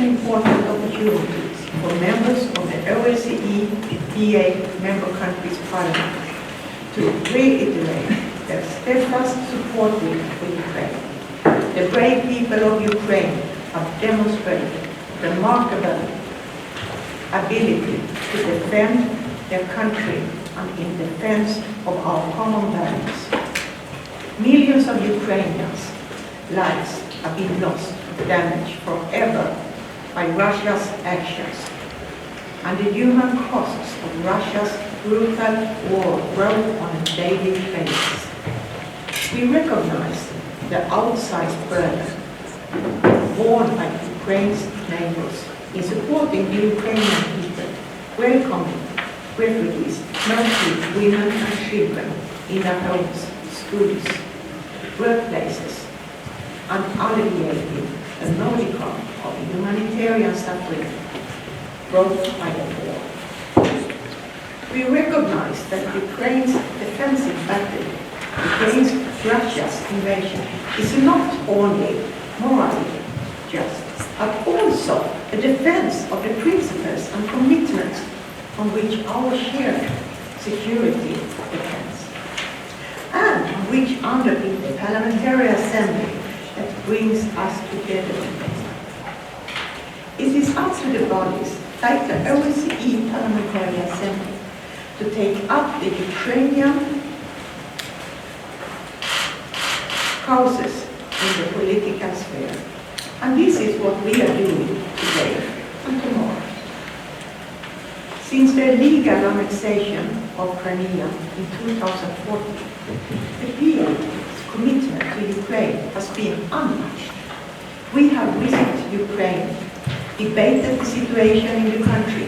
an important opportunity for members of the OSCE PA member countries' parliament to reiterate their steadfast support for Ukraine. The brave people of Ukraine have demonstrated remarkable ability to defend their country and in defense of our common values. Millions of Ukrainians' lives have been lost or damaged forever by Russia's actions, and the human costs of Russia's brutal war grow on a daily basis. We recognize the outsized burden borne by Ukraine's neighbors in supporting the Ukrainian people, welcoming refugees, mostly women and children, in their homes, schools, workplaces, and alleviating a modicum of humanitarian suffering brought by the war. We recognize that Ukraine's defensive battle against Russia's invasion is not only morally just, but also a defense of the principles and commitments on which our shared security depends, and which underpin the Parliamentary Assembly that brings us together today. It is up to the bodies, like the OSCE Parliamentary Assembly, to take up the Ukrainian causes in the political sphere. And this is what we are doing today and tomorrow. Since the legal annexation of Crimea in 2014, the PA's commitment to Ukraine has been unmatched. We have visited Ukraine, debated the situation in the country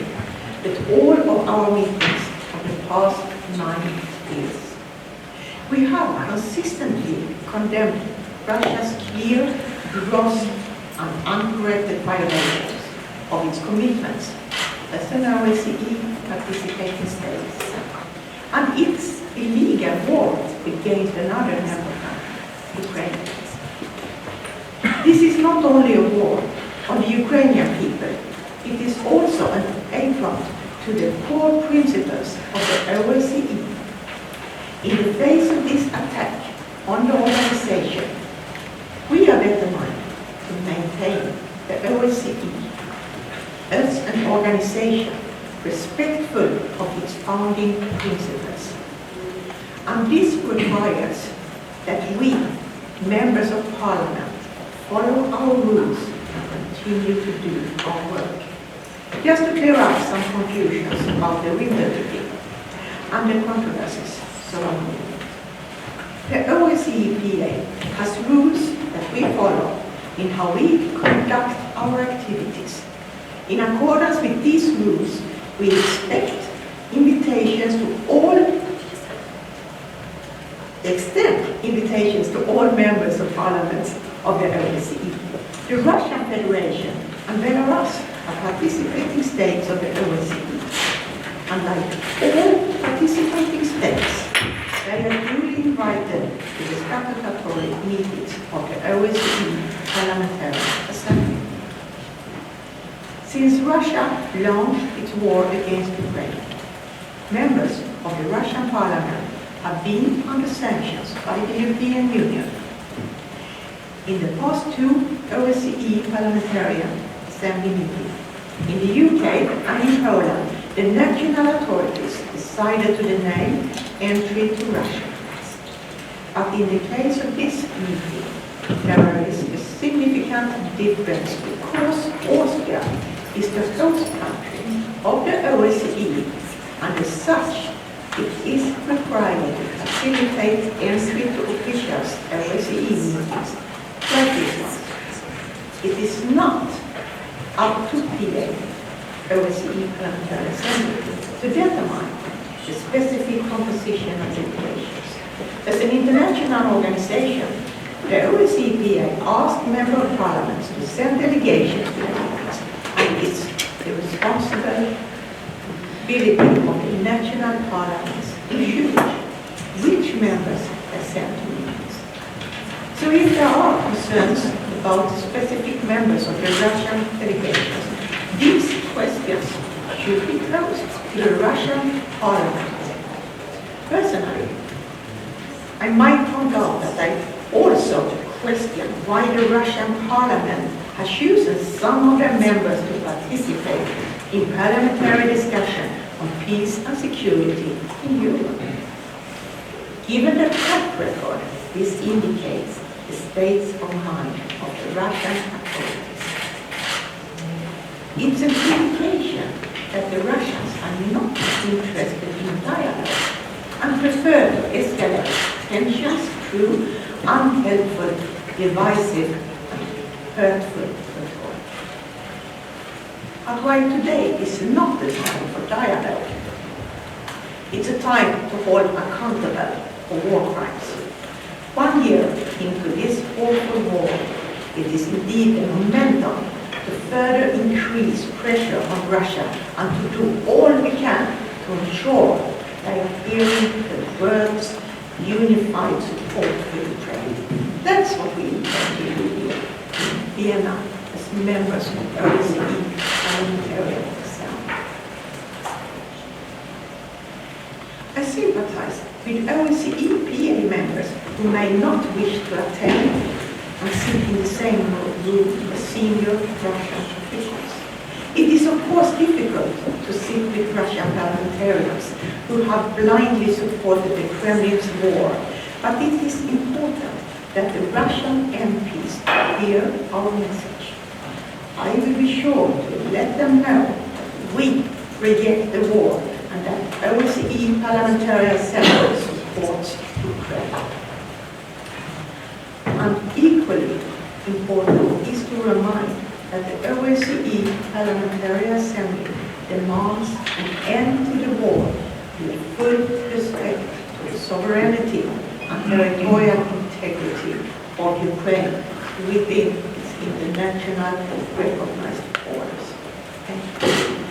at all of our meetings of the past 9 years. We have consistently condemned Russia's clear, gross, and uncorrected violations of its commitments as an OSCE participating state, and its illegal war against another member country, Ukraine. This is not only a war on the Ukrainian people, it is also an affront to the core principles of the OSCE. In the face of this attack on the organization, we are determined to maintain the OSCE as an organization respectful of its founding principles. And this requires that we, members of Parliament, follow our rules and continue to do our work. Just to clear up some confusions about the winter meeting and the controversies surrounding it. The OSCE PA has rules that we follow in how we conduct our activities. In accordance with these rules, we extend invitations to all members of parliaments of the OSCE. The Russian Federation and Belarus are participating states of the OSCE. And like all participating states, they are duly invited to the statutory meetings of the OSCE Parliamentary Assembly. Since Russia launched its war against Ukraine, members of the Russian Parliament have been under sanctions by the European Union. In the past 2 OSCE Parliamentary Assembly meetings, in the UK and in Poland, the national authorities decided to deny entry to Russia. But in the case of this meeting, there is a significant difference because Austria is the host country of the OSCE, and as such, it is required to facilitate entry to officials' OSCE meetings like this one. It is not up to PA, OSCE Parliamentary Assembly, to determine the specific composition of delegations. As an international organization, the OSCE PA asked member of parliaments to send delegations to the meetings, and it's the responsibility of the national parliaments to choose which members are sent to meetings. So if there are concerns about specific members of the Russian delegations. These questions should be posed to the Russian parliament. Personally, I might point out that I also question why the Russian parliament has chosen some of their members to participate in parliamentary discussion on peace and security in Europe. Given the track record, this indicates the states of mind of the Russian authorities. It's an indication that the Russians are not interested in dialogue and prefer to escalate tensions through unhelpful, divisive, and hurtful rhetoric. But why today is not the time for dialogue? It's a time to hold accountable for war crimes. 1 year into this awful war, it is indeed a momentum to further increase pressure on Russia and to do all we can to ensure they are hearing the world's unified support for Ukraine. That's what we intend to do here in Vienna as members of the OSCE Parliamentary Assembly. I sympathize with OSCE PA members who may not wish to attend and sit in the same room as senior Russian officials. It is of course difficult to sit with Russian parliamentarians who have blindly supported the Kremlin's war, but it is important that the Russian MPs hear our message. I will be sure to let them know that we reject the war and that OSCE Parliamentary Assembly supports Ukraine. And equally important is to remind that the OSCE Parliamentary Assembly demands an end to the war with full respect to the sovereignty and territorial integrity of Ukraine within its international recognized borders. Thank you.